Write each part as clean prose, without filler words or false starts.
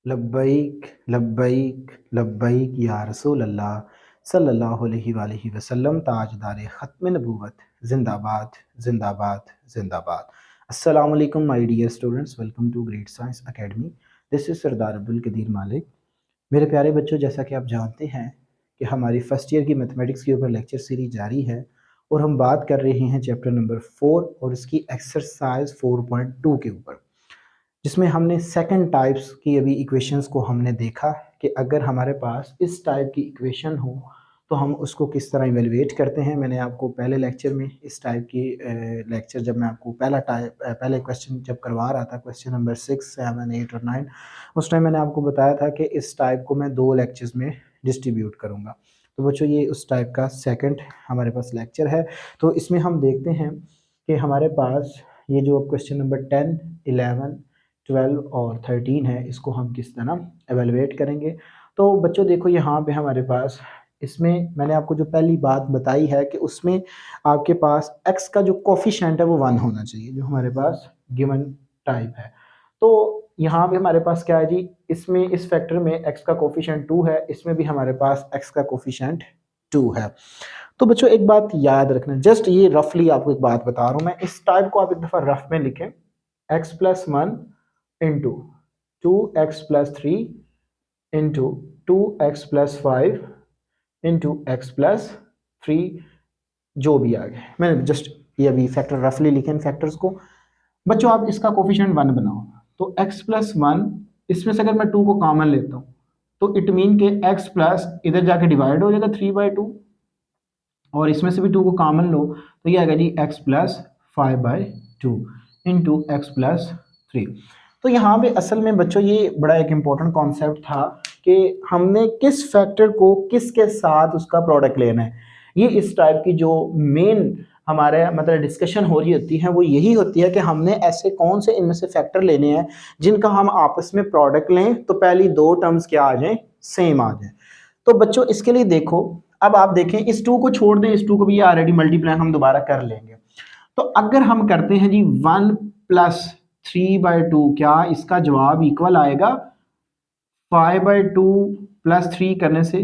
लब्बैक लब्बैक लब्बैक या रसूल अल्लाह सल्लल्लाहु अलैहि वसल्लम। ताजदार ख़त्म नबूवत जिंदाबाद जिंदाबाद जिंदाबाद। अस्सलाम वालेकुम my dear students, welcome to Great Science Academy. This is Sardar Abdul Qadeer Malik. मेरे प्यारे बच्चों, जैसा कि आप जानते हैं कि हमारी फ़र्स्ट ईयर की मैथमेटिक्स के ऊपर लेक्चर सीरीज जारी है और हम बात कर रहे हैं चैप्टर नंबर 4 और इसकी एक्सरसाइज 4.2 के ऊपर, जिसमें हमने सेकंड टाइप्स की अभी इक्वेशंस को हमने देखा कि अगर हमारे पास इस टाइप की इक्वेशन हो तो हम उसको किस तरह इवेलुएट करते हैं। मैंने आपको पहले लेक्चर में इस टाइप की लेक्चर जब मैं आपको पहले क्वेश्चन जब करवा रहा था, क्वेश्चन नंबर 6, 7, 8 और 9, उस टाइम मैंने आपको बताया था कि इस टाइप को मैं 2 लेक्चर्स में डिस्ट्रीब्यूट करूँगा। तो बच्चों, ये उस टाइप का सेकंड हमारे पास लेक्चर है। तो इसमें हम देखते हैं कि हमारे पास ये जो क्वेश्चन नंबर 10, 11, 12 और 13 है, इसको हम किस तरह एवेलुएट करेंगे। तो बच्चों देखो, यहाँ पे हमारे पास इसमें मैंने आपको जो पहली बात बताई है कि उसमें आपके पास x का जो कोफिशिएंट है वो 1 होना चाहिए, जो हमारे पास गिवन टाइप है। तो यहाँ पे हमारे पास क्या है जी, इसमें इस फैक्टर में x का कोफिशिएंट 2 है, इसमें भी हमारे पास x का कोफिशिएंट 2 है। तो बच्चों एक बात याद रखना, जस्ट ये रफली आपको एक बात बता रहा हूँ मैं, इस टाइप को आप एक दफ़ा रफ में लिखें, x plus 1 into 2x plus 3 into 2x plus 5 into x plus 3, जो भी आ गया। मैंने जस्ट ये अभी फैक्टर रफली लिखे इन फैक्टर्स को। बच्चों आप इसका कोफिशिएंट 1 बनाओ, तो x प्लस 1, इसमें से अगर मैं 2 को कॉमन लेता हूँ तो इट मीन के x प्लस इधर जाके डिवाइड हो जाएगा 3/2, और इसमें से भी 2 को कॉमन लो तो ये आएगा जी x plus 5/2 into x plus 3। तो यहाँ पे असल में बच्चों ये बड़ा एक इम्पोर्टेंट कॉन्सेप्ट था कि हमने किस फैक्टर को किसके साथ उसका प्रोडक्ट लेना है। ये इस टाइप की जो मेन हमारे मतलब डिस्कशन हो रही होती है वो यही होती है कि हमने ऐसे कौन से इनमें से फैक्टर लेने हैं जिनका हम आपस में प्रोडक्ट लें तो पहली 2 टर्म्स क्या आ जाएं, सेम आ जाएं। तो बच्चों इसके लिए देखो, अब आप देखें, इस 2 को छोड़ दें, इस 2 को भी ऑलरेडी मल्टीप्लाई हम दोबारा कर लेंगे। तो अगर हम करते हैं जी 1 प्लस 3/2, क्या इसका जवाब इक्वल आएगा 5/2 प्लस 3 करने से?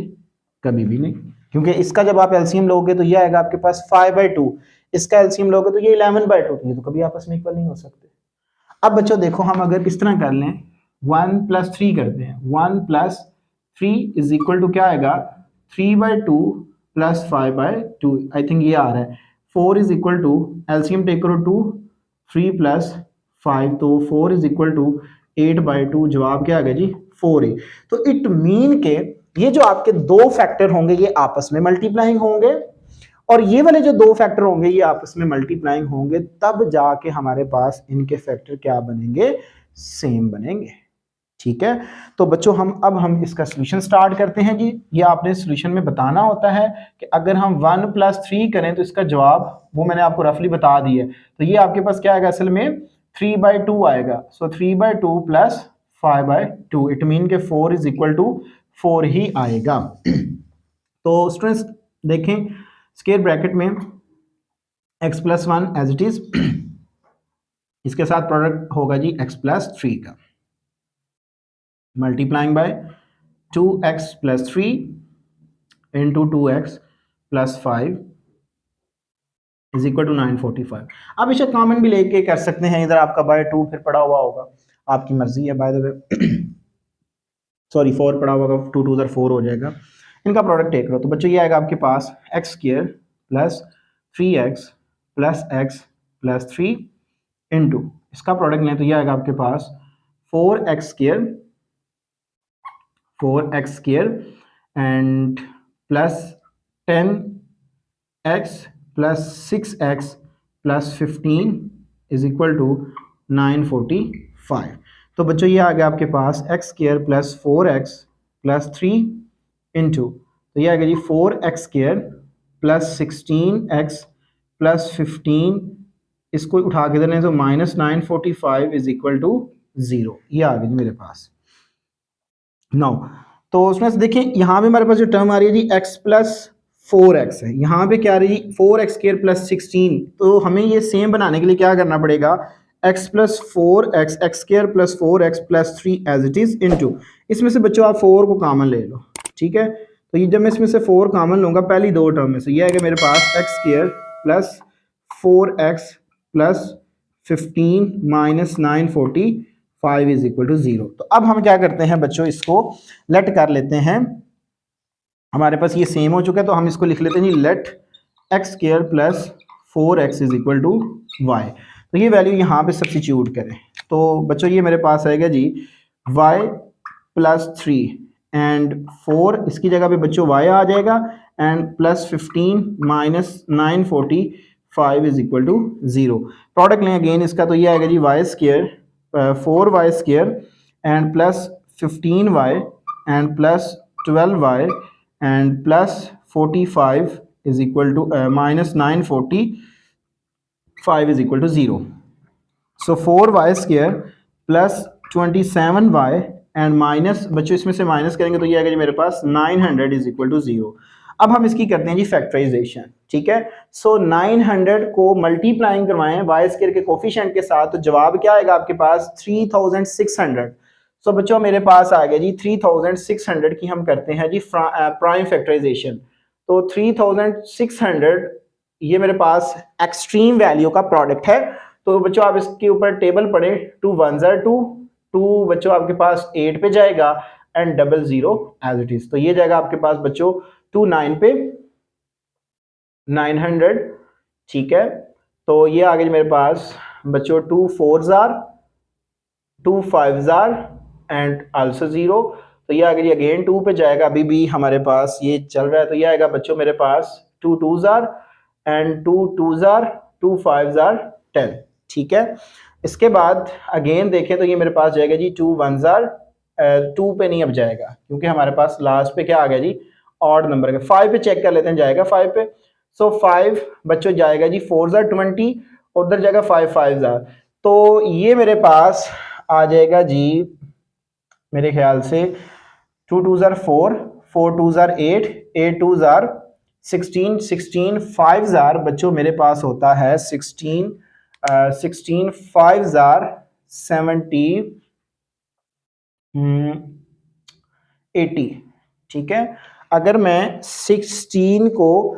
कभी भी नहीं, क्योंकि इसका जब आप एलसीएम लोगे तो ये आएगा आपके पास 5/2, इसका एलसीएम लोगे तो ये 11/2, ये तो कभी आपस में इक्वल नहीं हो सकते। अब बच्चों देखो, हम अगर इस तरह कर लें, 1 प्लस 3 करते हैं, 1 प्लस 3 इज इक्वल टू क्या आएगा 3/2 प्लस 5/2, आई थिंक ये आ रहा है। 4 is equal to, LCM take करो 2, 3 प्लस 5, तो 4 इज इक्वल टू 8/2, जवाब क्या आ गया जी 4a। तो इट मीन के ये जो आपके 2 फैक्टर होंगे ये आपस में मल्टीप्लाइंग होंगे, और ये वाले जो 2 फैक्टर होंगे ये आपस में मल्टीप्लाइंग होंगे, तब जाके हमारे पास इनके फैक्टर क्या बनेंगे, सेम बनेंगे। ठीक है, तो बच्चों हम इसका सोल्यूशन स्टार्ट करते हैं जी। ये आपने सोल्यूशन में बताना होता है कि अगर हम 1 प्लस 3 करें तो इसका जवाब वो मैंने आपको रफली बता दी है। तो ये आपके पास क्या आएगा, असल में 3/2 आएगा। सो 3/2 प्लस 5/2, इट मीन के 4 इज इक्वल टू 4 ही आएगा। तो स्टूडेंट्स देखें, स्क्वायर ब्रैकेट में x plus 1 as it is, इसके साथ प्रोडक्ट होगा जी x प्लस 3 का, multiplying by 2x plus 3 into 2x plus 5 is equal to 945। आप इसे कॉमन भी लेके कर सकते हैं, इधर आपका बाय 2 फिर पड़ा हुआ होगा, आपकी मर्जी है। बाय द वे सॉरी 4 पड़ा हुआ होगा, 2 2 उधर 4 हो जाएगा, इनका प्रोडक्ट टेक लो। तो बच्चों ये आएगा आपके पास x square plus 3x plus x plus 3 into, इसका प्रोडक्ट लें तो ये आएगा आपके पास 4x square and plus 10x plus 6x plus 15 is equal to 945। तो बच्चों ये आ गया आपके पास x square plus 4x plus 3 into, तो ये आ गया जी 4x square plus 16x plus 15, इसको उठा के देने तो माइनस 945 इज इक्वल टू 0, ये आ गया जी मेरे पास। नाउ तो उसमें से देखें, यहाँ पे हमारे पास जो टर्म आ रही है जी x प्लस 4x है, यहाँ पे क्या आ रही है 4x स्क्वायर प्लस 16। तो हमें ये सेम बनाने के लिए क्या करना पड़ेगा, x plus 4x x square plus 4x plus 3 as it is into, इसमें से बच्चों आप 4 को कॉमन ले लो, ठीक है। तो ये जब मैं इसमें से 4 कॉमन लूँगा पहली दो टर्म में से, ये है कि मेरे पास x square plus 4x plus 15 minus 945 is equal to 0। तो अब हम क्या करते हैं बच्चों, इसको लेट कर लेते हैं, हमारे पास ये सेम हो चुका है तो हम इसको लिख लेते हैं जी let x square plus 4x is equal to y. तो ये वैल्यू यहाँ पे सब्स्टिट्यूट करें तो बच्चों ये मेरे पास आएगा जी y प्लस 3 एंड 4, इसकी जगह पे बच्चों y आ जाएगा and plus 15 minus 945 is equal to 0। Product लें अगेन इसका, तो ये आएगा जी y square 4y square and plus 15y and plus 12y and plus 45 is equal to minus 945 is equal to 0। So 4y square plus 27y and minus, बच्चों इसमें से minus करेंगे तो ये आएगा जी मेरे पास 900 इज इक्वल टू 0। अब हम इसकी करते हैं जी फैक्टराइजेशन, ठीक है। सो 900 को मल्टीप्लाइंग करवाएं वाई स्क्वायर के कोफिशिएंट के साथ, तो जवाब क्या आएगा आपके पास 3600। सो बच्चों मेरे पास आ गया जी 3600 की हम करते हैं जी प्राइम फैक्टराइजेशन। तो 3600 ये मेरे पास एक्सट्रीम वैल्यू का प्रोडक्ट है। तो बच्चों आप इसके ऊपर टेबल पढ़े, 2 1s are 2, 2 बच्चों आपके पास 8 पे जाएगा एंड 00 एज इट इज। तो ये जाएगा आपके पास बच्चों 2 9 पे 900, ठीक है। तो ये आ गया मेरे पास बच्चों 2 4s are 2 5s are and also 0। तो ये आ गया अगेन 2 पे जाएगा, अभी भी हमारे पास ये चल रहा है। तो ये आएगा बच्चों मेरे पास 2 2s are and 2 2s are 2 5s are 10, ठीक है। इसके बाद अगेन देखें तो ये मेरे पास जाएगा जी 2 1s are 2 पे नहीं अब जाएगा क्योंकि हमारे पास लास्ट पे क्या आ गया जी ऑड नंबर का। 5 पे चेक कर लेते हैं, जाएगा 5 पे। सो 5 बच्चों जाएगा जी 4s are 20, उधर जाएगा 5 5s are। तो ये मेरे पास आ जाएगा जी मेरे ख्याल से 2 2s are 4, 4 2s are 8, 8 2s are 16, 16 5s are बच्चों मेरे पास होता है 16 5s are 70 80, ठीक है। अगर मैं 16 को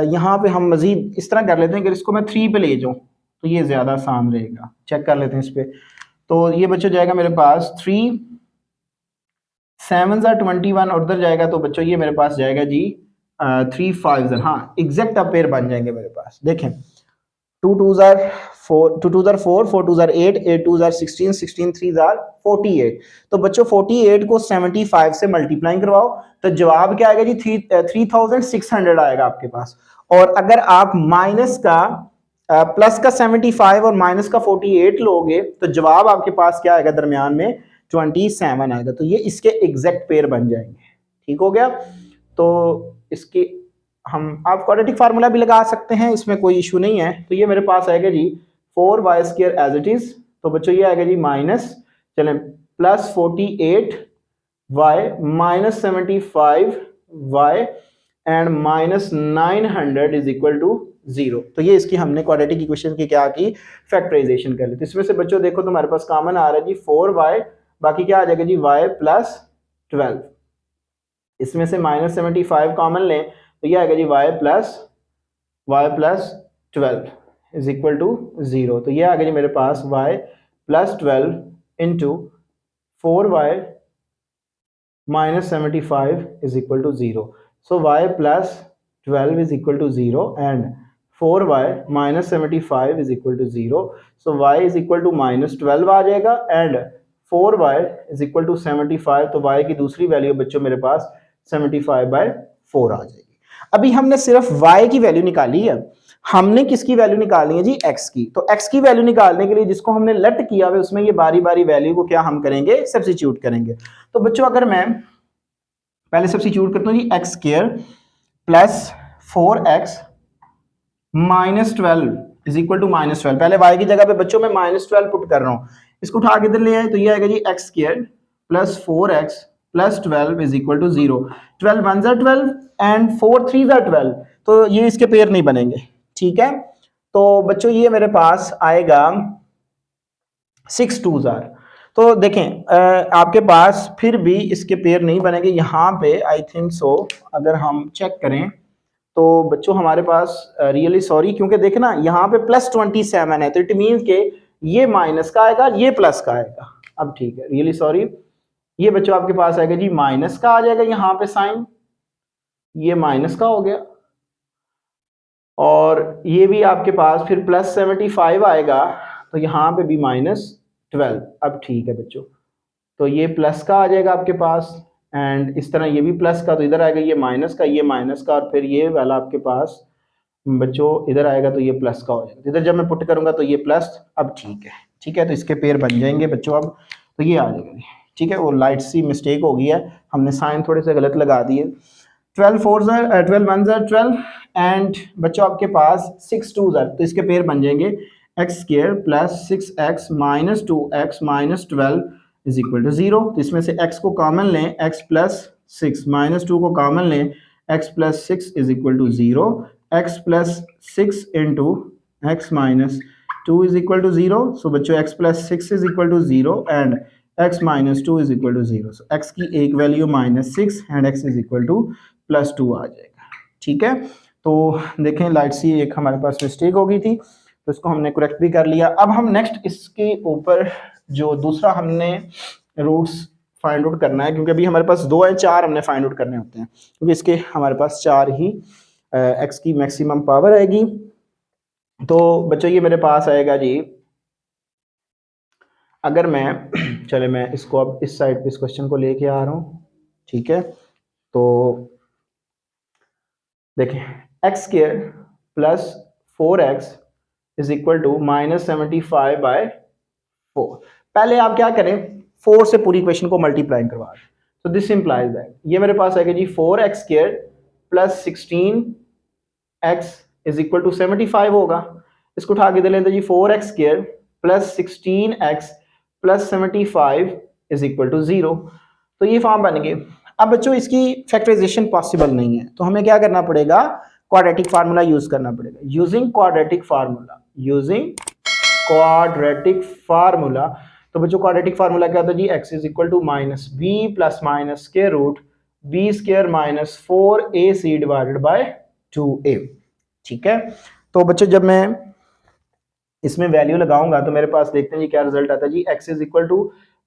यहाँ पे हम मजीद इस तरह कर लेते हैं कि इसको मैं 3 पे ले जाऊँ तो ये ज़्यादा आसान रहेगा। चेक कर लेते हैं इस पे। तो ये बच्चों जाएगा मेरे पास 3 7s are 21 और उधर जाएगा तो बच्चों ये मेरे पास जाएगा जी 3 5s are, हाँ एग्जैक्ट अब पेयर बन जाएंगे मेरे पास। देखें 2 2s are 4, 2 2s are 4, 4 2s are 8, 8 2s are 16, 16 3s are 48। तो बच्चों 48 को 75 से मल्टीप्लाइंग करवाओ तो जवाब क्या आएगा जी 3600 आएगा आपके पास। और अगर आप माइनस का प्लस का 75 और माइनस का 48 लोगे तो जवाब आपके पास क्या आएगा दरमियान में 27 आएगा। तो ये इसके एग्जैक्ट पेयर बन जाएंगे, ठीक हो गया। तो इसकी हम आप क्वाड्रेटिक फार्मूला भी लगा सकते हैं, इसमें कोई इशू नहीं है। तो ये मेरे पास आएगा जी 4y square as it is. तो बच्चों ये आएगा जी माइनस चलें plus 48y minus 75y and minus 900 is equal to 0। तो ये इसकी हमने क्वाड्रेटिक इक्वेशन की क्या की फैक्टराइजेशन कर ली। तो इसमें से बच्चों देखो तुम्हारे पास कॉमन आ रहा है जी 4y, बाकी क्या आ जाएगा जी y प्लस 12। इसमें से माइनस 75 कॉमन लें तो ये आएगा जी y plus 12 is equal to 0। तो ये आ गया जी मेरे पास y plus 12 into 4y minus 75 is equal to 0। So y plus 12 is equal to 0 and 4y minus 75 is equal to 0। So y is equal to minus 12 आ जाएगा and 4y is equal to 75। तो y की दूसरी value बच्चों मेरे पास 75/4 आ जाएगी। अभी हमने सिर्फ y की वैल्यू निकाली है, हमने किसकी वैल्यू निकालनी है जी x की। तो x की वैल्यू निकालने के लिए जिसको हमने लेट किया हुआ उसमें ये बारी बारी वैल्यू को क्या हम करेंगे सब्स्टिट्यूट करेंगे। तो बच्चों अगर मैं पहले सब्स्टिट्यूट करता हूँ जी x square plus 4x minus 12 is equal to minus 12। पहले y की जगह पे बच्चों मैं माइनस 12 पुट कर रहा हूँ, इसको उठा के इधर ले आए तो ये आएगा जी x square plus 4x plus 12 is equal to 0। 12 1s are 12 and 4 3s are 12, तो ये इसके पेयर नहीं बनेंगे, ठीक है। तो बच्चों ये मेरे पास आएगा 6 2 जार। तो देखें आपके पास फिर भी इसके पेयर नहीं बनेंगे यहाँ पे, आई थिंक सो। अगर हम चेक करें तो बच्चों हमारे पास रियली सॉरी, क्योंकि देखें ना यहाँ पे +27 है, तो इट मीन के ये माइनस का आएगा, ये प्लस का आएगा। अब ठीक है, रियली सॉरी, ये बच्चों आपके पास आएगा जी माइनस का आ जाएगा यहाँ पे साइन, ये माइनस का हो गया, और ये भी आपके पास फिर +75 आएगा, तो यहाँ पे भी -12। अब ठीक है बच्चों, तो ये प्लस का आ जाएगा आपके पास, एंड इस तरह ये भी प्लस का, तो इधर आएगा ये माइनस का, ये माइनस का, और फिर ये वाला आपके पास बच्चों इधर आएगा तो ये प्लस का हो जाएगा। इधर जब मैं पुट करूंगा तो ये प्लस। अब ठीक है, ठीक है, तो इसके पेयर बन जाएंगे बच्चों। अब तो ये आ जाएगा, ठीक है, वो लाइट सी मिस्टेक हो गई है, हमने साइन थोड़े से गलत लगा दिए। 12 4 12 1 12, एंड बच्चों आपके पास 6 2 तो इसके पेयर बन जाएंगे x² + 6x - 2x - 12 = 0। तो इसमें से x को कॉमन लें, x + 6 - 2 को कॉमन लें, x + 6 = 0, x + 6 × x - 2 = 0। सो बच्चों x + 6 = 0 and x - 2 = 0। So x की एक वैल्यू -6 एंड x +2 आ जाएगा, ठीक है। तो देखें लाइट सी एक हमारे पास मिस्टेक हो गई थी, तो इसको हमने करेक्ट भी कर लिया। अब हम नेक्स्ट इसके ऊपर जो दूसरा हमने रूट्स फाइंड आउट करना है, क्योंकि अभी हमारे पास 2 हैं, 4 हमने फाइंड आउट करने होते हैं, क्योंकि इसके हमारे पास 4 ही एक्स की मैक्सिमम पावर आएगी। तो बच्चों ये मेरे पास आएगा जी, अगर मैं चले मैं इसको अब इस साइड पे इस क्वेश्चन को लेके आ रहा हूँ, ठीक है। तो देखें x² + 4x = -75/4। पहले आप क्या करें, 4 से पूरी इक्वेशन को मल्टीप्लाई करवा दें। तो दिस इंप्लाइज दैट ये मेरे पास आएगा जी 4x² + 16x = 75 होगा। इसको उठा के दे लेते जी 4x² + 16x + 75 = 0। तो ये फॉर्म बन गए। अब बच्चों इसकी फैक्टराइजेशन पॉसिबल नहीं है, तो हमें क्या करना पड़ेगा, क्वाड्रेटिक फार्मूला यूज करना पड़ेगा। यूजिंग क्वाड्रेटिक फार्मूला, तो बच्चों क्वाड्रेटिक फार्मूला क्या होता है जी, x = -b ± b² - 4ac/2a, ठीक है। तो बच्चों जब मैं इसमें वैल्यू लगाऊंगा तो मेरे पास देखते हैं जी क्या रिजल्ट आता है जी, x =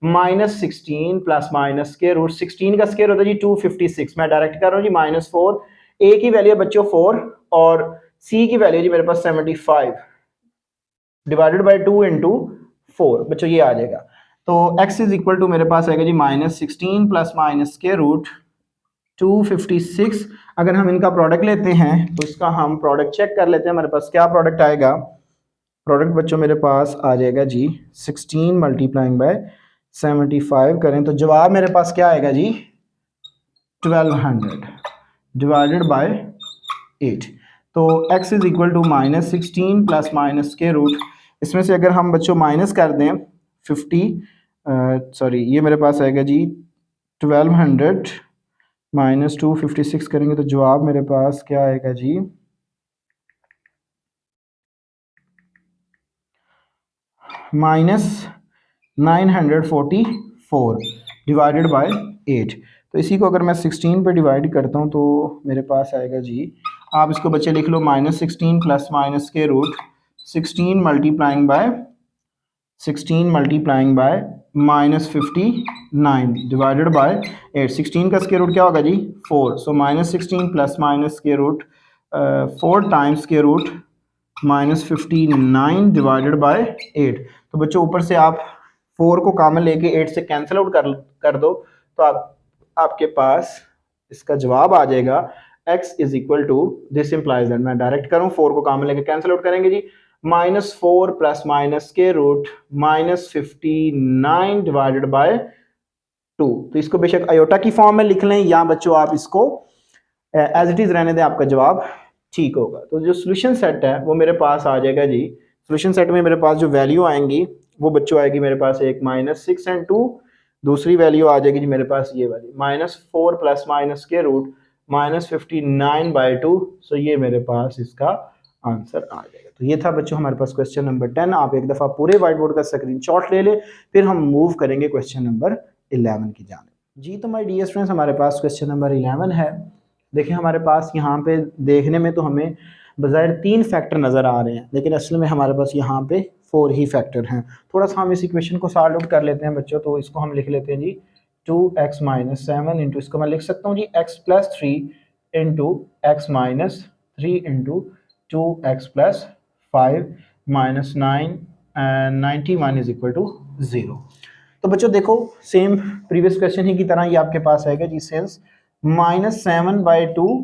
-16 ± 16 का स्क्वायर होता है जी 256। मैं डायरेक्ट कर रहा हूँ जी -4, a की वैल्यू है बच्चों 4 और c की वैल्यू जी मेरे पास 75 / 2 × 4 बच्चों ये आ जाएगा। तो x = मेरे पास आएगा जी -16 ± 256। अगर हम इनका प्रोडक्ट लेते हैं तो इसका हम प्रोडक्ट चेक कर लेते हैं, हमारे पास क्या प्रोडक्ट आएगा। प्रोडक्ट बच्चों मेरे पास आ जाएगा जी 16 × 75 करें तो जवाब मेरे पास क्या आएगा जी 1200 / 8। तो x = -16 ± इसमें से अगर हम बच्चों माइनस कर दें 50 सॉरी ये मेरे पास आएगा जी 1200 - 256 करेंगे तो जवाब मेरे पास क्या आएगा जी -944 / 8। तो इसी को अगर मैं 16 पे डिवाइड करता हूँ तो मेरे पास आएगा जी, आप इसको बच्चे लिख लो -16 ± √16 मल्टीप्लाइंग बाय -59 डिवाइडेड बाय 8। 16 का स्क्वायर रूट क्या होगा जी 4। सो -16 + 4 टाइम्स -59 डिवाइडेड बाय 8। तो बच्चों ऊपर से आप 4 को कॉमन लेके 8 से कैंसिल आउट कर दो, तो आपके पास इसका जवाब आ जाएगा x = दिस इंप्लाइज दैट, मैं डायरेक्ट करूं 4 को कॉमन लेके कैंसिल आउट करेंगे जी -4 + -59 डिवाइडेड बाय 2। तो इसको बेशक आयोटा की फॉर्म में लिख लें या बच्चों आप इसको एज इट इज रहने दें, आपका जवाब ठीक होगा। तो जो सोल्यूशन सेट है वो मेरे पास आ जाएगा जी, सोल्यूशन सेट में मेरे पास जो वैल्यू आएंगी वो बच्चों आएगी मेरे पास एक -6 और 2, दूसरी वैल्यू आ जाएगी जी मेरे पास ये वाली -4 + -59/2। सो ये मेरे पास इसका आंसर आ जाएगा। तो तो ये था बच्चों हमारे पास क्वेश्चन नंबर 10। आप एक दफ़ा पूरे व्हाइट बोर्ड का स्क्रीनशॉट ले लें, फिर हम मूव करेंगे क्वेश्चन नंबर 11 की जानिब। जी तो माय डियर स्टूडेंट्स, हमारे पास क्वेश्चन नंबर 11 है। देखिए हमारे पास यहाँ पे देखने में तो हमें बज़ाहिर 3 फैक्टर नज़र आ रहे हैं, लेकिन असल में हमारे पास यहाँ पे 4 ही फैक्टर हैं। थोड़ा सा हम इस इक्वेशन को सॉल्व आउट कर लेते हैं बच्चों। तो इसको हम लिख लेते हैं जी 2x माइनस 7 इंटू, इसको मैं लिख सकता हूँ जी x plus 3 into x minus 3 into 2x plus 5 minus 9 and 91 is equal to 0। तो बच्चों देखो सेम प्रीवियस क्वेश्चन ही की तरह ये आपके पास आएगा जी। सेंस -7/2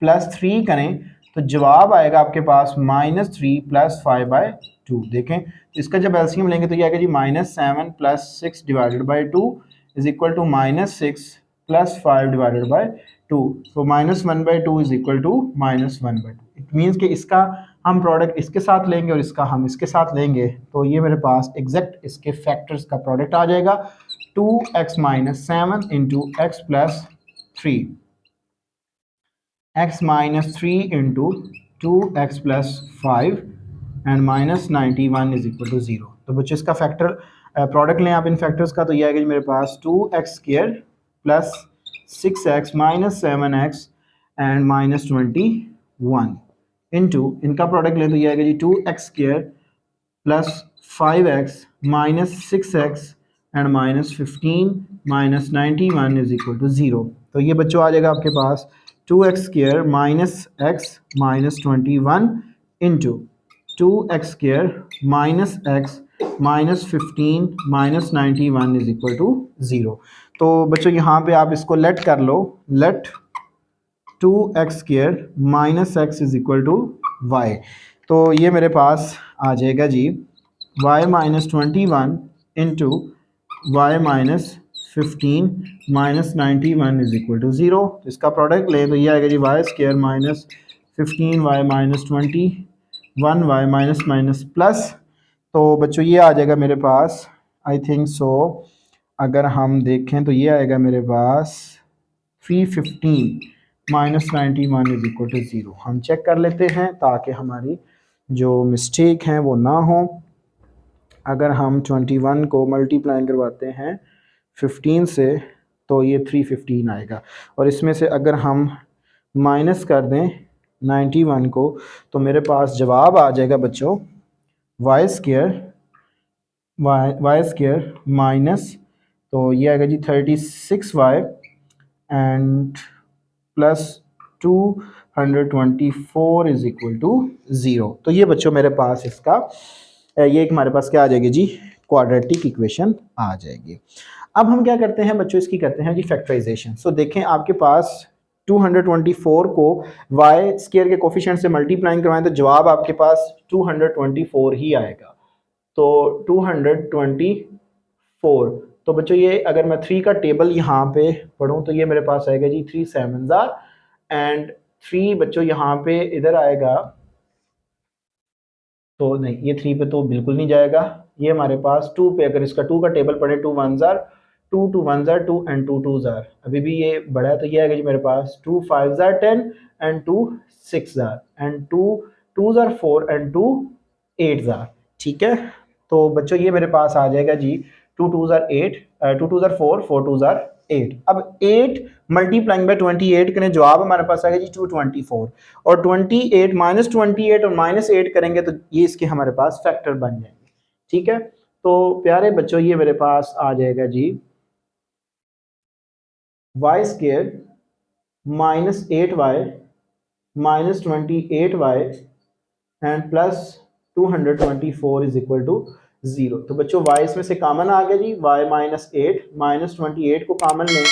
प्लस 3 करें तो जवाब आएगा आपके पास -3 प्लस 5/2। देखें इसका जब एलसीएम लेंगे तो ये आएगा जी -7 plus 6 divided by 2 is equal to -6 plus 5 divided by 2। तो -1/2 is equal to -1/2। It means कि इसका हम प्रोडक्ट इसके साथ लेंगे और इसका हम इसके साथ लेंगे, तो ये मेरे पास एग्जैक्ट इसके फैक्टर्स का प्रोडक्ट आ जाएगा 2x minus 7 into x plus 3, x minus 3 into 2x plus 5 and minus 91 is equal to 0। तो बच्चों इसका फैक्टर प्रोडक्ट लें आप इन फैक्टर्स का, तो ये आएगा मेरे पास 2x square plus 6x minus 7x and minus 21 into इनका प्रोडक्ट लें तो ये आएगा जी 2x square plus 5x minus 6x and minus 15 minus 91 is equal to 0। तो ये बच्चों आ जाएगा आपके पास 2x square minus x minus 21 into 2x square minus x minus 15 minus 91 is equal to 0। तो बच्चों यहाँ पे आप इसको लेट कर लो, let 2x square minus x is equal to y. तो ये मेरे पास आ जाएगा जी y minus 21 into y minus 15 minus 91 is equal to 0। इसका प्रोडक्ट लें तो ये आएगा जी y square minus 15 y minus 21 y minus minus plus. तो बच्चों ये आ जाएगा मेरे पास आई थिंक सो, अगर हम देखें तो ये आएगा मेरे पास 315 माइनस 91 इज इक्वल टू 0। हम चेक कर लेते हैं ताकि हमारी जो मिस्टेक हैं वो ना हो। अगर हम 21 को मल्टीप्लाई करवाते हैं 15 से तो ये 315 आएगा, और इसमें से अगर हम माइनस कर दें 91 को तो मेरे पास जवाब आ जाएगा बच्चों वाई स्क्वायर माइनस, तो ये आएगा जी 36y and plus 224 is equal to 0। तो ये बच्चों मेरे पास इसका ये एक हमारे पास क्या आ जाएगी जी क्वाड्रेटिक इक्वेशन आ जाएगी। अब हम क्या करते हैं बच्चों, इसकी करते हैं जी फैक्टराइजेशन। सो देखें आपके पास 224 को वाई स्क्वायर के कोफिशिएंट से मल्टीप्लाई करवाएं तो जवाब आपके पास 224 ही आएगा। तो 224, तो बच्चों ये अगर मैं 3 का टेबल यहाँ पे पढ़ूँ तो ये मेरे पास आएगा जी 3 7s एंड 3 बच्चों यहाँ पे इधर आएगा, तो नहीं ये 3 पे तो बिल्कुल नहीं जाएगा। ये हमारे पास 2 पे अगर इसका 2 का टेबल पढ़े 2 1s 2 2 1s 2 एंड 2 2s, अभी भी ये बड़ा है तो ये आएगा जी मेरे पास 2 5s 10 and 2 6s and 2 2s 4 and 2 8s। ठीक है, तो बच्चों ये मेरे पास आ जाएगा जी 2 2s 8 2 2s 4 4 2s 8। अब 8 मल्टीप्लाइंग बाय 28 करें, जवाब हमारे पास आएगा जी 224, और 28 माइनस 28 और माइनस 8 करेंगे तो ये इसके हमारे पास फैक्टर बन जाएंगे। ठीक है, तो प्यारे बच्चों ये मेरे पास आ जाएगा जी y square minus 8y minus 28y and plus 224 is equal to 0। तो बच्चों y इसमें से कॉमन आ गया जी, y माइनस 8 माइनस 28 को कॉमन लें,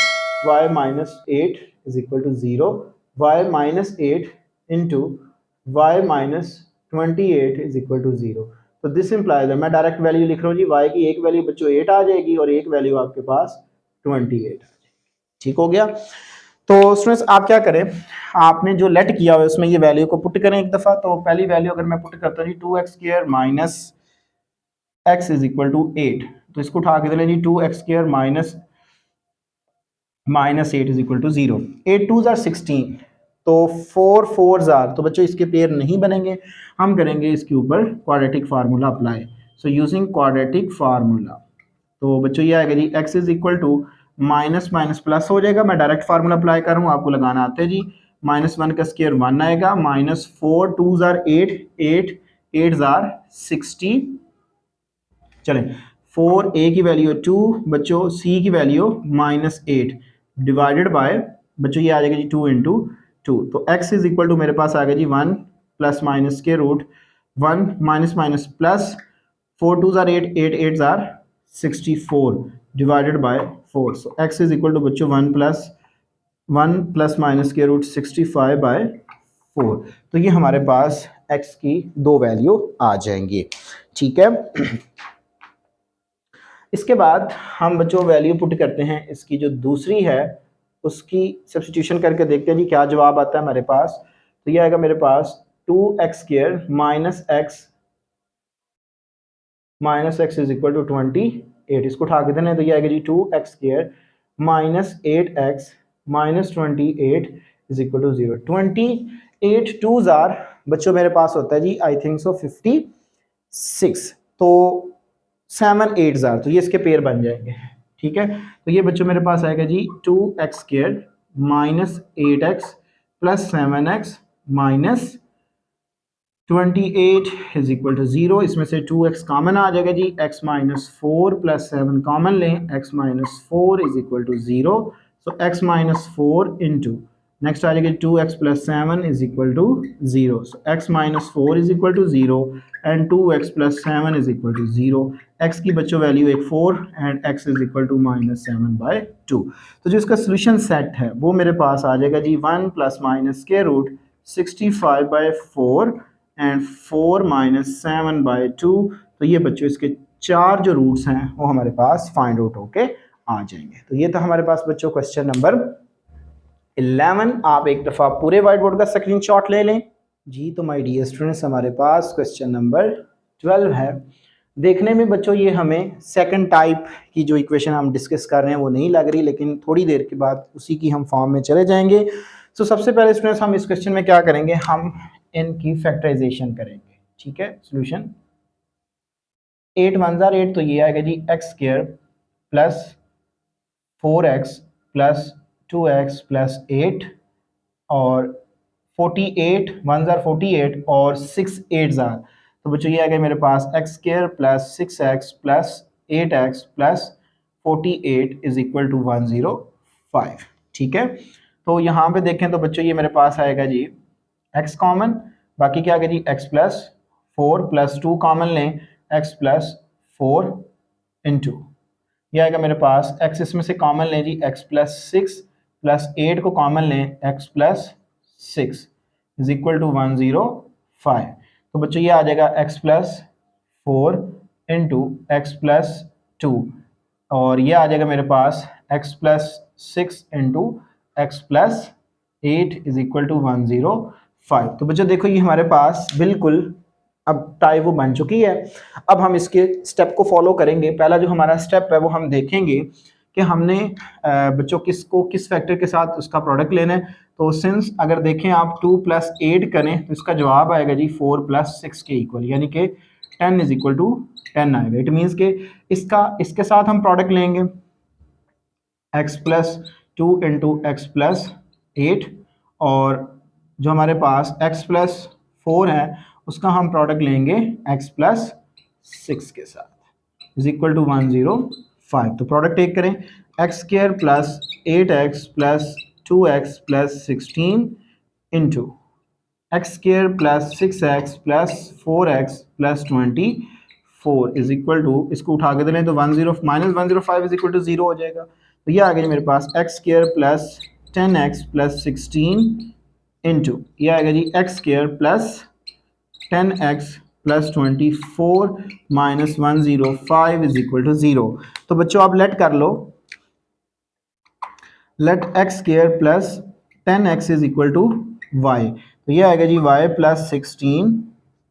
y minus 8 is equal to 0, y minus 8 into y minus 28 is equal to 0। तो दिस इम्प्लाइज, मैं direct value लिख रहा हूँ जी, y की एक वैल्यू बच्चों 8 आ जाएगी और एक वैल्यू आपके पास 28। ठीक हो गया। तो स्टूडेंट्स आप क्या करें, आपने जो लेट किया हुआ है उसमें ये वैल्यू को पुट करें एक दफ़ा। तो पहली वैल्यू अगर मैं पुट करता हूँ जी 2x square minus x is equal to 8, तो इसको उठा के चलें जी 2x square minus 8 is equal to 0। 8 2s 16, तो 4 4 आर, तो बच्चों इसके पेयर नहीं बनेंगे, हम करेंगे इसके ऊपर quadratic formula apply. So using quadratic formula, तो बच्चों ये आएगा जी x is equal to minus minus plus हो जाएगा, मैं डायरेक्ट फार्मूला अप्लाई कर रहा हूँ, आपको लगाना आता है जी। -1 का स्क्वायर 1 आएगा, -4 2 जार 8 8 8 जार 60, चलें 4 a की वैल्यू 2 बच्चों, c की वैल्यू -8 डिवाइडेड बाय बच्चों ये आ जाएगा जी 2 इंटू 2, तो x इज इक्वल टू मेरे पास आ गया जी 1 प्लस माइनस के root 1 minus minus plus 4 2 jar 8 8 8 जार 64 divided by 4, so x is equal to बच्चों 1 प्लस माइनस के रूट 65 बाय 4, तो ये हमारे पास x की दो वैल्यू आ जाएंगी, ठीक है। इसके बाद हम बच्चों वैल्यू पुट करते हैं, इसकी जो दूसरी है उसकी सब्स्टिट्यूशन करके देखते हैं जी क्या जवाब आता है हमारे पास। तो ये आएगा मेरे पास 2x² minus x is equal to 28, इसको उठा के देना है, तो ये आएगा जी 2x² minus 8x minus 28 is equal to 0। 28 2 जार बच्चों मेरे पास होता है जी आई थिंक सो 56, तो 7 8 जार, तो ये इसके पेयर बन जाएंगे, ठीक है। तो ये बच्चों मेरे पास आएगा जी 2x² minus 8x plus 7x minus 28 is equal to 0, इसमें से 2x कॉमन आ जाएगा जी, x माइनस 4 प्लस 7 कॉमन लें, x minus 4 is equal to 0, so x minus 4 into next आ जाएगा 2x plus 7 is equal to 0, so x minus 4 is equal to 0 and 2x plus 7 is equal to 0, x की बच्चों value एक 4 and x is equal to -7/2। तो जो इसका solution set है वो मेरे पास आ जाएगा जी 1 प्लस माइनस के रूट 65/4 एंड 4 माइनस 7/2, तो ये बच्चों इसके चार जो रूट्स हैं वो हमारे पास फाइंड आउट होके आ जाएंगे। तो ये था हमारे पास बच्चों क्वेश्चन नंबर 11। आप एक दफ़ा पूरे वाइट बोर्ड का स्क्रीनशॉट ले लें जी। तो माय डियर स्टूडेंट्स हमारे पास क्वेश्चन नंबर 12 है। देखने में बच्चों ये हमें सेकंड टाइप की जो इक्वेशन हम डिस्कस कर रहे हैं वो नहीं लग रही, लेकिन थोड़ी देर के बाद उसी की हम फॉर्म में चले जाएंगे। तो सबसे पहले स्टूडेंट्स हम इस क्वेश्चन में क्या करेंगे, हम इनकी फैक्टराइजेशन करेंगे, ठीक है। सोल्यूशन 8 1 जार 8, तो ये आएगा जी x² plus 4x plus 2x plus 8 और 48 1 जार 48 और 6 8 जार, तो बच्चों ये आ गया मेरे पास x² plus 6x plus 8x plus 48 is equal to 105, ठीक है। तो यहाँ पे देखें तो बच्चों ये मेरे पास आएगा जी x कॉमन, बाकी क्या आएगा जी x प्लस 4 प्लस 2 कॉमन लें, x प्लस 4 इंटू ये आएगा मेरे पास x इसमें से कॉमन लें जी x प्लस 6 प्लस 8 को कॉमन लें x plus 6 is equal to 105। तो बच्चों ये आ जाएगा x plus 4 into x plus 2 और ये आ जाएगा मेरे पास x plus 6 into x plus 8 is equal to 105। तो बच्चों देखो ये हमारे पास बिल्कुल अब टाइप वो बन चुकी है। अब हम इसके स्टेप को फॉलो करेंगे। पहला जो हमारा स्टेप है वो हम देखेंगे कि हमने बच्चों किस फैक्टर के साथ उसका प्रोडक्ट लेना है। तो सिंस अगर देखें आप 2 + 8 करें तो इसका जवाब आएगा जी 4 + 6 के इक्वल, यानी कि 10 इज इक्वल टू 10 आएगा। इट मीन्स के इसके साथ हम प्रोडक्ट लेंगे x plus 2 into x plus 8 और जो हमारे पास x प्लस 4 है उसका हम प्रोडक्ट लेंगे x प्लस 6 के साथ इज इक्वल टू 105। तो प्रोडक्ट टेक करें x² plus 8x plus 2x plus 16 into x² plus 6x plus 4x plus 24 is equal to, इसको उठा के दें तो 105 इज इक्वल टू 0 हो जाएगा। तो ये आ गया मेरे पास x² plus 10x plus 16 into ये आएगा जी x² plus 10x plus 24 minus 105 is equal to 0। तो बच्चों आप लेट कर लो, let x² plus 10x is equal to y। तो ये आएगा जी y plus 16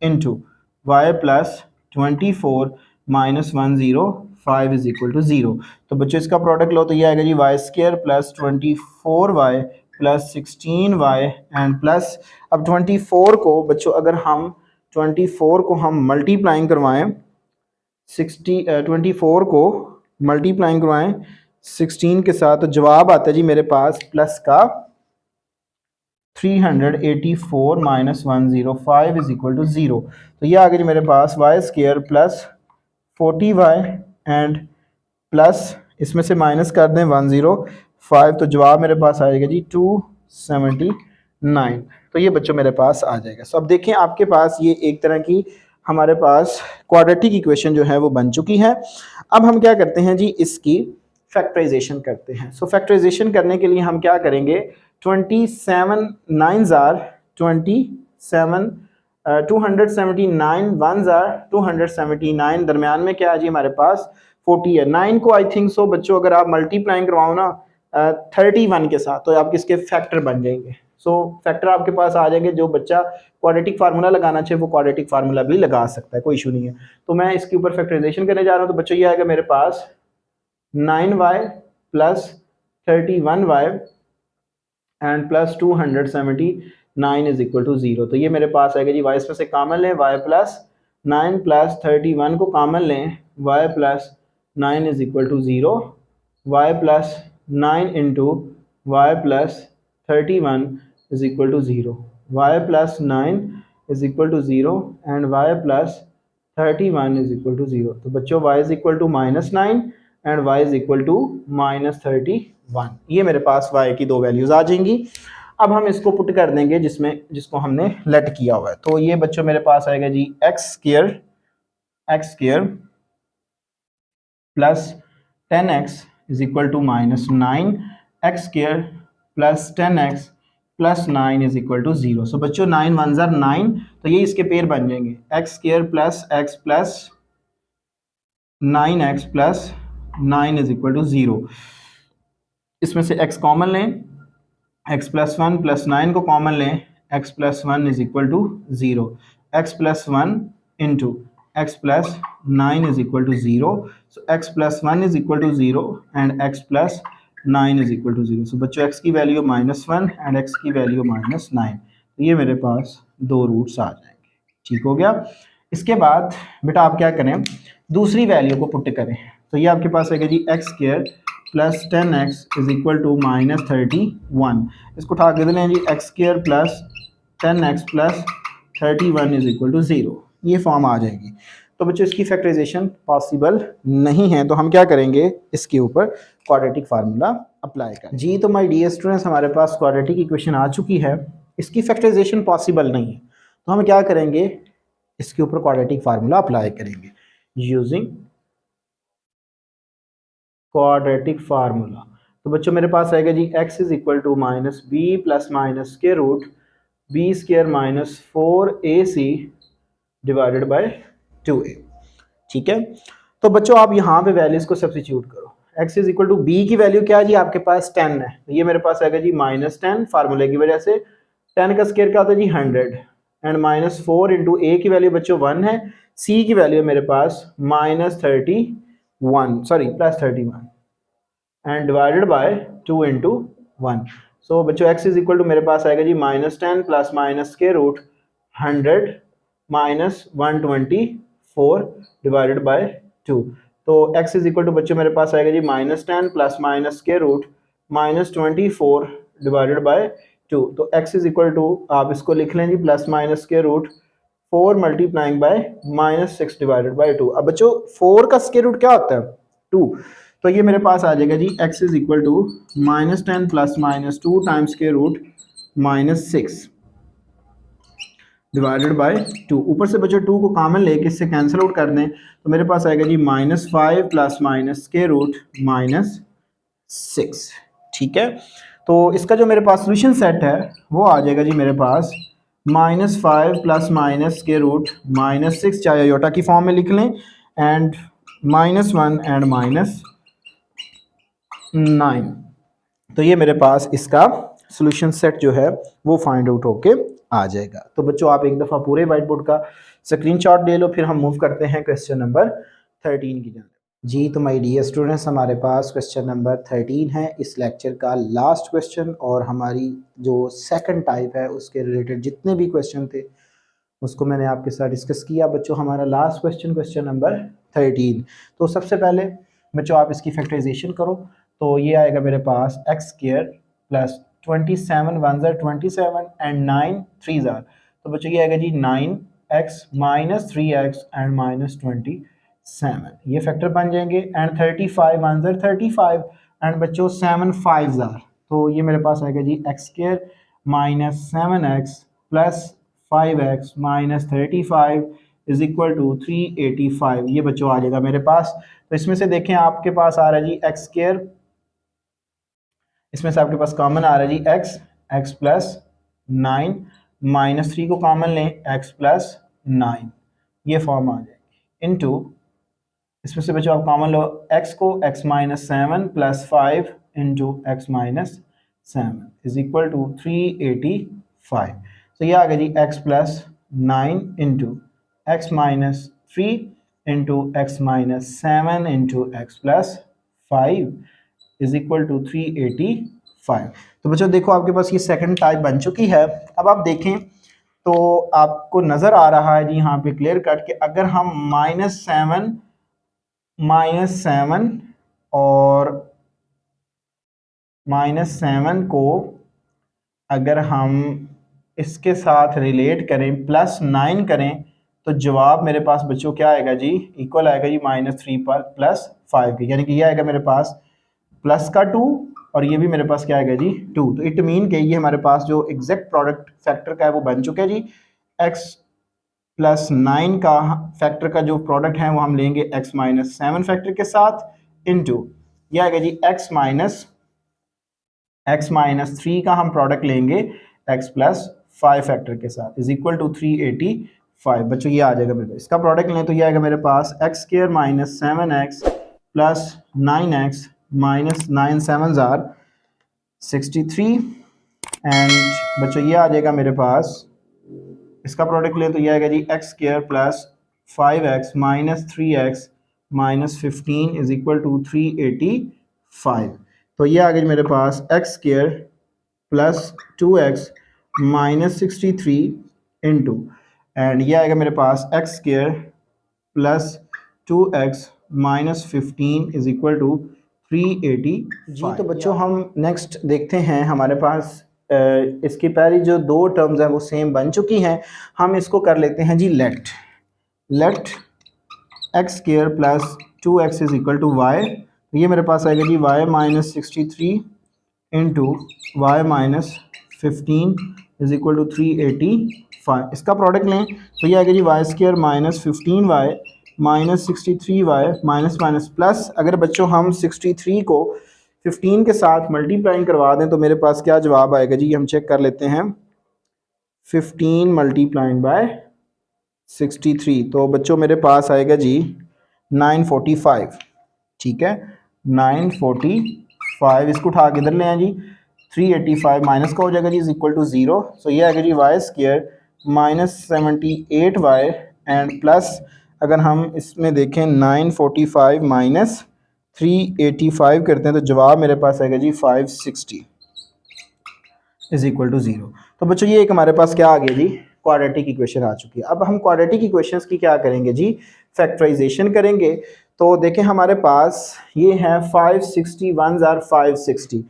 into y plus 24 minus 105 is equal to 0। तो बच्चों इसका प्रोडक्ट लो तो ये आएगा जी y² plus 24y plus 16y and plus, अब 24 को बच्चों अगर हम 24 को हम मल्टीप्लाइंग करवाएं 24 को मल्टीप्लाइंग करवाएं 16 के साथ, तो जवाब आता है जी मेरे पास प्लस का 384 माइनस 105 इज इक्वल टू 0। तो ये आ गया जी मेरे पास y square plus 40y and plus इसमें से माइनस कर दें 105, तो जवाब मेरे पास आएगा जी 279। तो ये बच्चों मेरे पास आ जाएगा। सो अब देखें आपके पास ये एक तरह की हमारे पास क्वाड्रेटिक इक्वेशन जो है वो बन चुकी है। अब हम क्या करते हैं जी, इसकी फैक्टराइजेशन करते हैं। सो फैक्टराइजेशन करने के लिए हम क्या करेंगे, 27 9s आर 27, 279 1s आर 279, दरमियान में क्या है जी हमारे पास 40 है। 9 को आई थिंक सो बच्चों अगर आप मल्टीप्लाइंग करवाओ ना 31 के साथ, तो आप किसके फैक्टर बन जाएंगे। सो फैक्टर आपके पास आ जाएंगे। जो बच्चा क्वाड्रेटिक फार्मूला लगाना चाहिए वो क्वाड्रेटिक फार्मूला भी लगा सकता है, कोई इशू नहीं है। तो मैं इसके ऊपर फैक्टराइजेशन करने जा रहा हूँ। तो बच्चों ये आएगा मेरे पास 9y plus 31y and plus 279 is equal to 0। तो ये मेरे पास आएगा जी, y इसमें से कॉमन लें, y प्लस 9 प्लस 31 को कॉमन लें, y plus 9 is equal to 0, y plus 9 into y plus 31 is equal to 0, y plus 9 is equal to 0 and y plus 31 is equal to 0। तो बच्चों y is equal to -9 and y is equal to -31। ये मेरे पास y की दो values आ जाएंगी। अब हम इसको पुट कर देंगे जिसको हमने लेट किया हुआ है। तो ये बच्चों मेरे पास आएगा जी x square plus 10x is equal to -9, x square plus 10x plus 9 is equal to 0। So बच्चों 9 1s आर 9, तो ये इसके पेयर बन जाएंगे, x square plus x plus 9x plus 9 is equal to 0। इसमें से x कॉमन लें, x plus 1 plus 9 को कॉमन लें, x plus 1 is equal to 0, x plus 1 into x plus 9 is equal to 0। So x plus 1 is equal to 0 and x plus 9 is equal to 0। So बच्चों x की value -1 and x की value -9, तो ये मेरे पास दो roots आ जाएंगे। ठीक हो गया। इसके बाद बेटा आप क्या करें, दूसरी वैल्यू को पुट करें। तो ये आपके पास आएगा जी x square plus 10x is equal to -31। इसको उठा के दें जी, x square plus 10x plus 31 is equal to 0। ये फॉर्म आ जाएगी। तो बच्चों इसकी फैक्टराइजेशन पॉसिबल नहीं है, तो हम क्या करेंगे, इसके ऊपर क्वाड्रेटिक फार्मूला अप्लाई करें जी। तो माय डियर स्टूडेंट्स, हमारे पास क्वाड्रेटिक इक्वेशन आ चुकी है, इसकी फैक्टराइजेशन पॉसिबल नहीं है, तो हम क्या करेंगे, इसके ऊपर क्वाड्रेटिक फार्मूला अप्लाई करेंगे यूजिंग क्वाड्रेटिक फार्मूला। तो बच्चों मेरे पास आएगा जी x is equal to minus b plus minus के root b square minus 4ac divided by 2a। ठीक है। तो बच्चों आप यहाँ पे वैल्यूज को सब्स्टिट्यूट करो। x is equal to B की वैल्यू क्या है जी, आपके पास 10 है, तो ये मेरे पास आएगा जी -10 फार्मूले की वजह से। 10 का स्क्वायर क्या होता है जी 100 एंड -4 इंटू ए की वैल्यू बच्चों 1 है, c की वैल्यू है मेरे पास plus 31 and divided by 2 into 1। So बच्चों x इज इक्वल टू मेरे पास आएगा जी -10 प्लस माइनस के रूट 100 माइनस 124 डिवाइडेड बाय 2। तो x इज इक्वल टू बच्चों मेरे पास आएगा जी -10 प्लस माइनस के रूट -24 डिवाइडेड बाय 2। तो x इज इक्वल टू आप इसको लिख लें जी प्लस माइनस के root 4 multiplying by -6 divided by 2। अब बच्चों 4 का स्क्वायर रूट क्या होता है 2, तो ये मेरे पास आ जाएगा जी x is equal to -10 plus -2 times के रूट -6 डिवाइडेड बाय 2। ऊपर से बच्चों 2 को कॉमन लेके इससे कैंसिल आउट कर दें, तो मेरे पास आएगा जी -5 प्लस माइनस के रूट -6। ठीक है। तो इसका जो मेरे पास सोल्यूशन सेट है वो आ जाएगा जी मेरे पास -5 प्लस माइनस के रूट -6, चाहे आयोटा की फॉर्म में लिख लें, एंड -1 एंड -9। तो ये मेरे पास इसका सोल्यूशन सेट जो है वो फाइंड आउट होके आ जाएगा। तो बच्चों आप एक दफ़ा पूरे वाइट बोर्ड का स्क्रीनशॉट ले लो, फिर हम मूव करते हैं क्वेश्चन नंबर 13 की जानिब। जी तो माय डियर स्टूडेंट्स, हमारे पास क्वेश्चन नंबर 13 है इस लेक्चर का लास्ट क्वेश्चन, और हमारी जो सेकंड टाइप है उसके रिलेटेड जितने भी क्वेश्चन थे उसको मैंने आपके साथ डिस्कस किया। बच्चों हमारा लास्ट क्वेश्चन, क्वेश्चन नंबर 13। तो सबसे पहले बच्चों आप इसकी फैक्टराइजेशन करो, तो ये आएगा मेरे पास x square plus 27 one are 27 and 9 3 are, तो बच्चों ये आएगा जी 9x minus 3x and minus 27, ये फैक्टर बन जाएंगे। एंड 35 वन ज़ार 35 एंड बच्चों 7 5 ज़ार, तो ये मेरे पास आएगा जी x square minus 7x plus 5x minus 35 is equal to 385, ये बच्चों आ जाएगा मेरे पास। तो इसमें से देखें आपके पास आ रहा है जी एक्स स्क्वायर, इसमें से आपके पास कॉमन आ रहा है जी एक्स प्लस 9 माइनस 3 को कॉमन लें एक्स प्लस 9, ये फॉर्म आ जाएगी इनटू, इसमें से बच्चों आप कॉमन लो x को x minus 7 plus 5 into x minus 7 is equal to 385। तो ये आ गया जी x plus 9 into x minus 3 into x minus 7 into x plus 5 is equal to 385। तो बच्चों देखो आपके पास ये सेकंड टाइप बन चुकी है। अब आप देखें तो आपको नज़र आ रहा है जी यहाँ पे क्लियर कट कि अगर हम माइनस 7 और -7 को अगर हम इसके साथ रिलेट करें प्लस 9 करें, तो जवाब मेरे पास बच्चों क्या आएगा जी, इक्वल आएगा जी -3 पर प्लस 5 के, यानी कि ये आएगा मेरे पास प्लस का 2 और ये भी मेरे पास क्या आएगा जी 2। तो इट मीन कि ये हमारे पास जो एग्जैक्ट प्रोडक्ट फैक्टर का है वो बन चुका है जी। x प्लस 9 का फैक्टर का जो प्रोडक्ट है वो हम लेंगे x माइनस 7 फैक्टर के साथ इनटू, ये आएगा जी x माइनस 3 का हम प्रोडक्ट लेंगे x प्लस 5 फैक्टर के साथ इज इक्वल टू 385। बच्चों ये आ जाएगा मेरे पास, इसका प्रोडक्ट लें तो ये आएगा मेरे पास x square minus 7x plus 9x minus 9 7 are 63 and बच्चों ये आ जाएगा मेरे पास, इसका प्रोडक्ट लें तो ये आएगा जी x square plus 5x minus 3x minus 15 is equal to 385। तो ये आ गया मेरे पास x square plus 2x minus 63 into, and ये आएगा मेरे पास x square plus 2x minus 15 is equal to 380। जी तो बच्चों हम नेक्स्ट देखते हैं, हमारे पास इसकी पहली जो दो टर्म्स हैं वो सेम बन चुकी हैं। हम इसको कर लेते हैं जी let x square plus 2x is equal to y, ये मेरे पास आएगा जी y minus 63 into y minus 15 is equal to 385। इसका प्रोडक्ट लें तो ये आएगा जी y square minus 15y minus 63y minus minus plus, अगर बच्चों हम 63 को 15 के साथ मल्टीप्लाइंग करवा दें तो मेरे पास क्या जवाब आएगा जी, हम चेक कर लेते हैं। 15 मल्टीप्लाइंग बाय 63, तो बच्चों मेरे पास आएगा जी 945, ठीक है 945, इसको उठा के इधर ले आए जी 385 माइनस का हो जाएगा जी इज इक्वल टू 0। सो ये आएगा जी y square minus 78y and plus, अगर हम इसमें देखें 945 माइनस 385 करते हैं तो जवाब मेरे पास आएगा जी 560 इज इक्वल टू 0। तो बच्चों ये एक हमारे पास क्या आ गया जी, क्वाड्रेटिक इक्वेशन आ चुकी है। अब हम क्वाड्रेटिक इक्वेशंस की क्या करेंगे जी, फैक्टराइजेशन करेंगे। तो देखें हमारे पास ये है 560 वन ज़ार 560,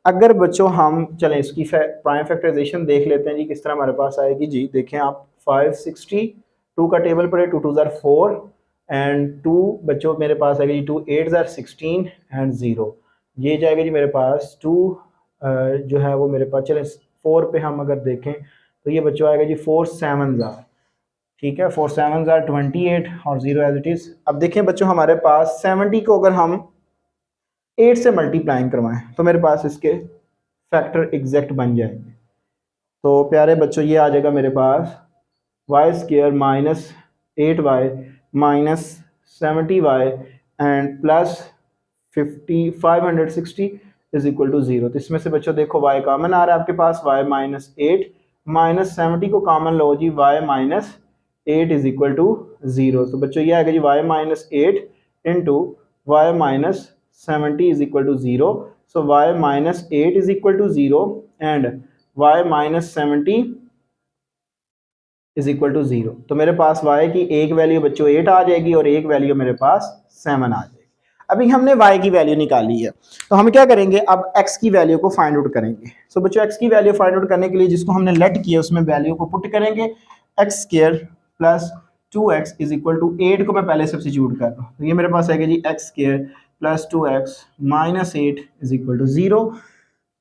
अगर बच्चों हम चलें इसकी प्राइम फैक्टराइजेशन देख लेते हैं जी किस तरह हमारे पास आएगी जी। देखें आप 560 2 का टेबल पर है, 2 2 ज़ार 4 एंड 2 बच्चों मेरे पास आएगा जी 2 8 ज़ार 16 एंड 0, ये जाएगा जी मेरे पास 2 जो है वो मेरे पास, चले 4 पे हम अगर देखें तो ये बच्चों आएगा जी 4 7 ज़ार, ठीक है 4 7 ज़ार 28 और 0 एज इट इज़। अब देखें बच्चों हमारे पास 70 को अगर हम 8 से मल्टीप्लाइंग करवाएं तो मेरे पास इसके फैक्टर एग्जैक्ट बन जाएंगे। तो प्यारे बच्चों ये आ जाएगा मेरे पास y square minus 8y minus 70y and plus 560 is equal to 0। तो इसमें से बच्चों देखो y कॉमन आ रहा है आपके पास, y माइनस 8 माइनस 70 को कॉमन लो जी, y minus 8 is equal to 0। तो बच्चों ये आएगा जी y minus 8 into y minus 70 is equal to 0, so y minus 8 is equal to 0 and y minus 70 is equal to 0। तो मेरे पास y की एक वैल्यू बच्चों 8 आ जाएगी और एक वैल्यू मेरे पास 7 आ जाएगी। अभी हमने y की वैल्यू निकाली है, तो हम क्या करेंगे, अब x की वैल्यू को फाइंड आउट करेंगे। सो बच्चों x की वैल्यू फाइंड आउट करने के लिए जिसको हमने लेट किया उसमें वैल्यू को पुट करेंगे। X square plus 2x is equal to 8 को मैं पहले सब्स्टिट्यूट कर रहा हूँ, तो ये मेरे पास आएगा जी x square plus 2x minus 8 is equal to 0।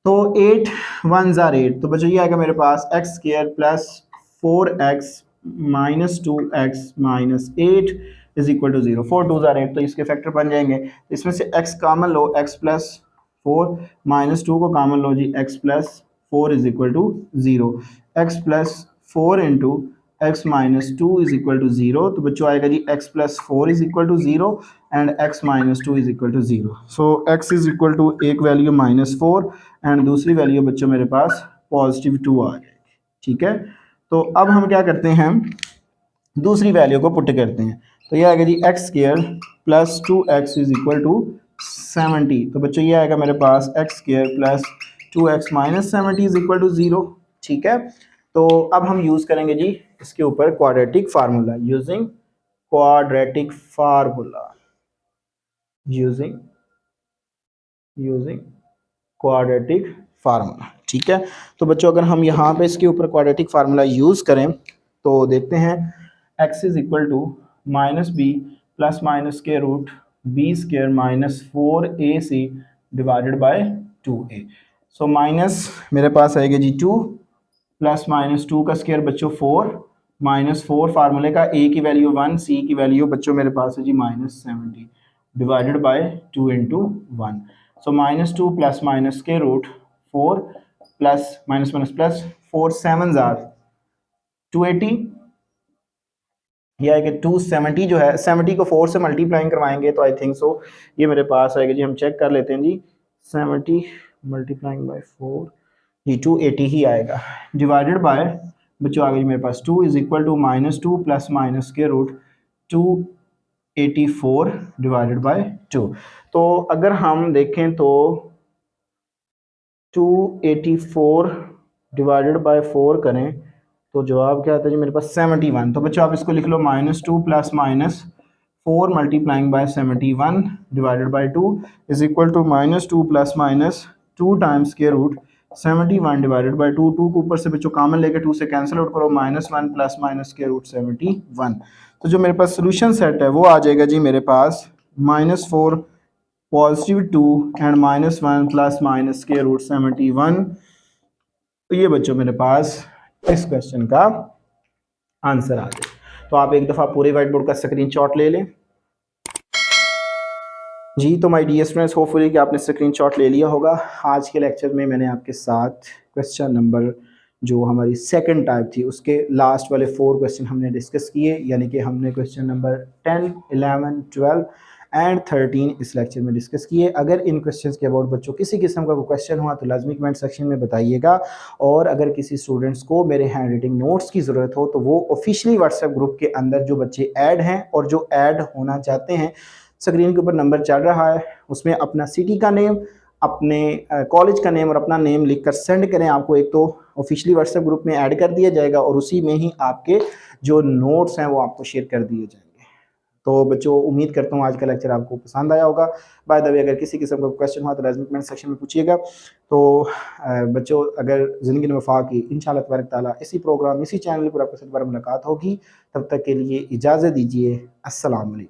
तो 8 1 जार 8, तो बच्चों ये आएगा मेरे पास x square plus 4x minus 2x minus 8 is equal to 0। 4 2 jar 8, तो इसके फैक्टर बन जाएंगे। इसमें से x कॉमन लो, x प्लस 4 माइनस 2 को कॉमन लो जी, x plus 4 is equal to 0। x plus 4 into x minus 2 is equal to 0, तो बच्चों आएगा जी x plus 4 is equal to 0 and x minus 2 is equal to 0। So x is equal to एक value -4 and दूसरी value बच्चों मेरे पास positive 2 आ जाएगी। ठीक है, तो अब हम क्या करते हैं, दूसरी वैल्यू को पुट करते हैं। तो ये आएगा जी x square plus 2x is equal to 70, तो बच्चों ये आएगा मेरे पास x square plus 2x minus 70 is equal to 0। ठीक है, तो अब हम यूज़ करेंगे जी इसके ऊपर quadratic formula, using quadratic formula, using quadratic formula. ठीक है, तो बच्चों अगर हम यहाँ पे इसके ऊपर क्वाड्रेटिक फार्मूला यूज़ करें तो देखते हैं x is equal to minus b plus minus के root b square minus 4ac divided by 2a। So minus मेरे पास आएगा जी 2 प्लस माइनस 2 का स्क्वायर बच्चों 4 माइनस 4 फार्मूले का, a की वैल्यू 1, c की वैल्यू बच्चों मेरे पास है जी minus 70 divided by 2 into 1। So minus 2 plus minus के root 4 plus minus minus plus 4 7 are 280, यह है कि 270 जो है 70 को 4 से मल्टीप्लाइंग करवाएंगे तो आई थिंक सो ये मेरे पास आएगा जी, हम चेक कर लेते हैं जी, 70 मल्टीप्लाइंग बाय 4 जी 280 ही आएगा, डिवाइडेड बाय बच्चों आ गई मेरे पास 2 is equal to minus 2 plus minus के रूट 284 डिवाइडेड बाय 2। तो अगर हम देखें तो 284 डिवाइडेड बाय 4 करें तो जवाब क्या आता है जी मेरे पास 71। तो बच्चों आप इसको लिख लो -2 plus minus 4 multiplying by 71 divided by 2 is equal to -2 plus minus 2 times के रूट 71 डिवाइडेड बाय 2। 2 को ऊपर से बच्चों कॉमन लेके 2 से कैंसिल आउट करो, -1 प्लस माइनस के रूट 71। तो जो मेरे पास सोल्यूशन सेट है वो आ जाएगा जी मेरे पास -4 पॉजिटिव 2 एंड -1 प्लस माइनस के रूट 71। तो ये बच्चों मेरे पास इस क्वेश्चन का आंसर आ जाए। तो आप एक दफ़ा पूरे व्हाइट बोर्ड का स्क्रीनशॉट ले लें जी। तो माय डियर स्टूडेंट्स, होपफुली कि आपने स्क्रीनशॉट ले लिया होगा। आज के लेक्चर में मैंने आपके साथ क्वेश्चन नंबर जो हमारी सेकंड टाइप थी उसके लास्ट वाले 4 क्वेश्चन हमने डिस्कस किए, यानी कि हमने क्वेश्चन नंबर 10, 11, 12 एंड 13 इस लेक्चर में डिस्कस किए। अगर इन क्वेश्चंस के अबाउट बच्चों किसी किस्म का कोई क्वेश्चन हुआ तो लाजमी कमेंट सेक्शन में बताइएगा, और अगर किसी स्टूडेंट्स को मेरे हैंड राइटिंग नोट्स की ज़रूरत हो तो वो ऑफिशियली व्हाट्सएप ग्रुप के अंदर जो बच्चे ऐड हैं और जो ऐड होना चाहते हैं, स्क्रीन के ऊपर नंबर चल रहा है, उसमें अपना सिटी का नेम, अपने कॉलेज का नेम और अपना नेम लिखकर सेंड करें। आपको एक तो ऑफिशियली व्हाट्सएप ग्रुप में ऐड कर दिया जाएगा और उसी में ही आपके जो नोट्स हैं वो आपको शेयर कर दिए जाएंगे। तो बच्चों उम्मीद करता हूँ आज का लेक्चर आपको पसंद आया होगा। बाय द वे अगर किसी किस्म का क्वेश्चन हुआ तो लाजमी कमेंट सेक्शन में पूछिएगा। तो बच्चों अगर ज़िंदगी में वफा की इंशाअल्लाह तबारक ताला इसी प्रोग्राम इसी चैनल पर आपके साथ दोबारा मुलाकात होगी। तब तक के लिए इजाज़त दीजिए। अस्सलाम वालेकुम।